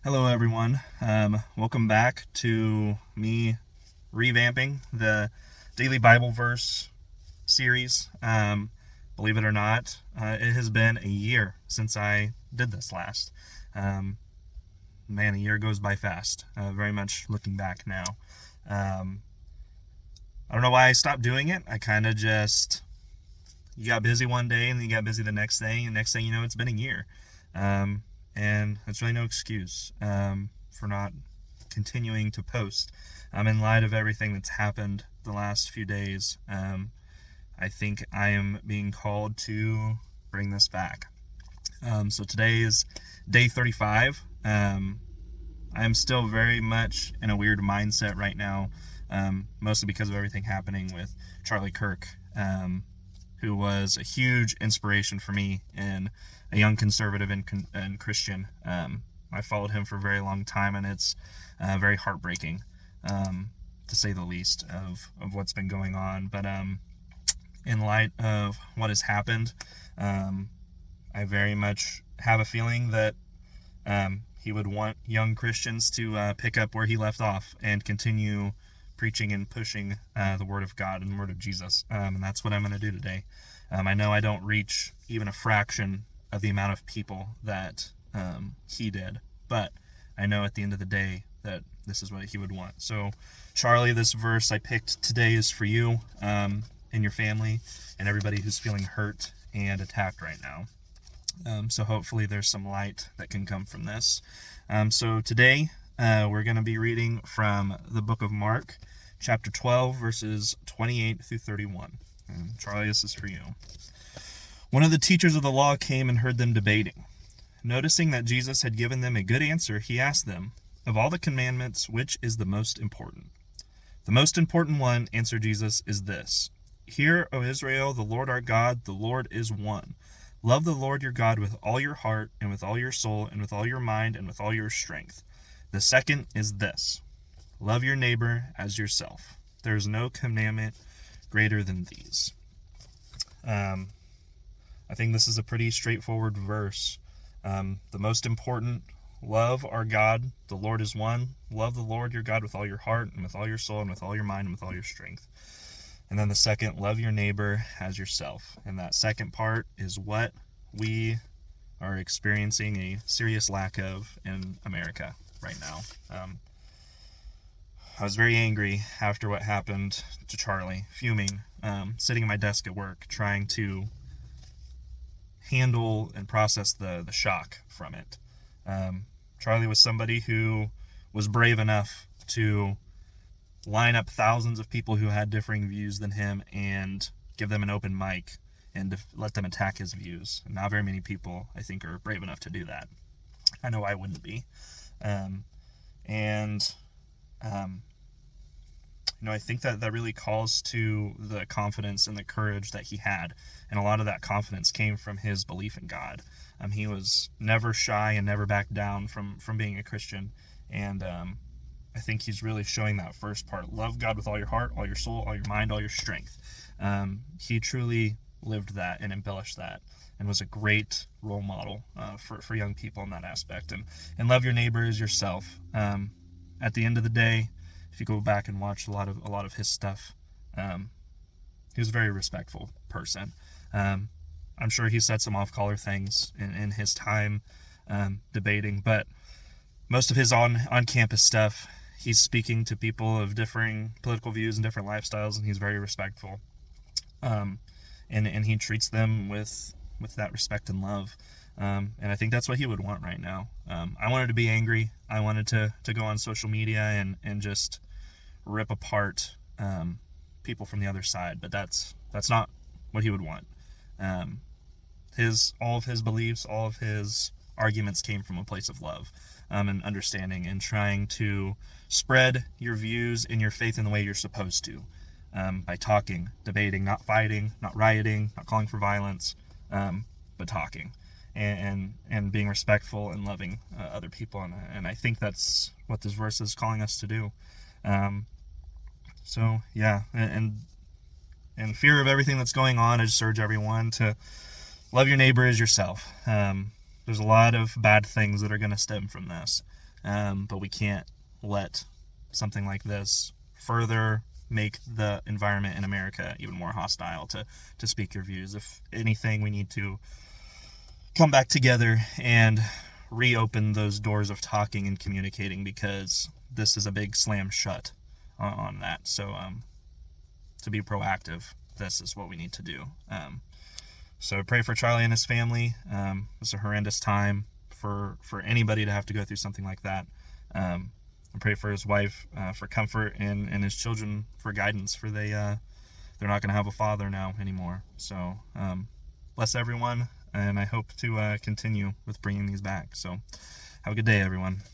Hello, everyone. Welcome back to me revamping the Daily Bible Verse series. Believe it or not, it has been a year since I did this last. Um, Man, a year goes by fast, very much looking back now. Um, I don't know why I stopped doing it. I kind of just, you got busy one day and then you got busy the next day, and next thing you know, it's been a year. Um, and it's really no excuse for not continuing to post. In light of everything that's happened the last few days, I think I am being called to bring this back. So today is day 35. I am still very much in a weird mindset right now, mostly because of everything happening with Charlie Kirk, who was a huge inspiration for me and a young conservative and Christian. I followed him for a very long time, and it's very heartbreaking, to say the least, of what's been going on. But in light of what has happened, I very much have a feeling that he would want young Christians to pick up where he left off and continue preaching and pushing the Word of God and the Word of Jesus. And that's what I'm going to do today. I know I don't reach even a fraction of the amount of people that he did, but I know at the end of the day that this is what he would want. So, Charlie, this verse I picked today is for you and your family and everybody who's feeling hurt and attacked right now. So hopefully there's some light that can come from this. So today we're going to be reading from the book of Mark, chapter 12, verses 28 through 31. And Charlie, this is for you. One of the teachers of the law came and heard them debating. Noticing that Jesus had given them a good answer, he asked them, "Of all the commandments, which is the most important?" "The most important one," answered Jesus, "is this. Hear, O Israel, the Lord our God, the Lord is one. Love the Lord your God with all your heart, and with all your soul, and with all your mind, and with all your strength. The second is this. Love your neighbor as yourself. There is no commandment greater than these." I think this is a pretty straightforward verse. The most important, love our God, the Lord is one. Love the Lord your God with all your heart, and with all your soul, and with all your mind, and with all your strength. And then the second, love your neighbor as yourself. And that second part is what we are experiencing a serious lack of in America right now. I was very angry after what happened to Charlie, fuming, sitting at my desk at work, trying to handle and process the shock from it. Charlie was somebody who was brave enough to line up thousands of people who had differing views than him and give them an open mic and let them attack his views. Not very many people, I think, are brave enough to do that. I know I wouldn't be. I think that really calls to the confidence and the courage that he had. And a lot of that confidence came from his belief in God. He was never shy and never backed down from being a Christian. And I think he's really showing that first part. Love God with all your heart, all your soul, all your mind, all your strength. He truly lived that and embellished that and was a great role model for young people in that aspect. And love your neighbor as yourself. At the end of the day, if you go back and watch a lot of his stuff, he was a very respectful person. I'm sure he said some off-color things in his time debating, but most of his on-campus stuff, he's speaking to people of differing political views and different lifestyles, and he's very respectful. And he treats them with that respect and love. And I think that's what he would want right now. I wanted to be angry. I wanted to go on social media and just rip apart people from the other side, but that's not what he would want. All of his beliefs, all of his arguments came from a place of love and understanding, and trying to spread your views and your faith in the way you're supposed to, by talking, debating, not fighting, not rioting, not calling for violence, but talking and being respectful and loving other people. And I think that's what this verse is calling us to do. So yeah, and in fear of everything that's going on, I just urge everyone to love your neighbor as yourself. There's a lot of bad things that are going to stem from this. but we can't let something like this further make the environment in America even more hostile to speak your views. If anything, we need to come back together and reopen those doors of talking and communicating, because this is a big slam shut on that. So to be proactive, this is what we need to do. So pray for Charlie and his family. It's a horrendous time for anybody to have to go through something like that. And pray for his wife for comfort, and his children for guidance, for they're not going to have a father now anymore. So bless everyone, and I hope to continue with bringing these back. So have a good day, everyone.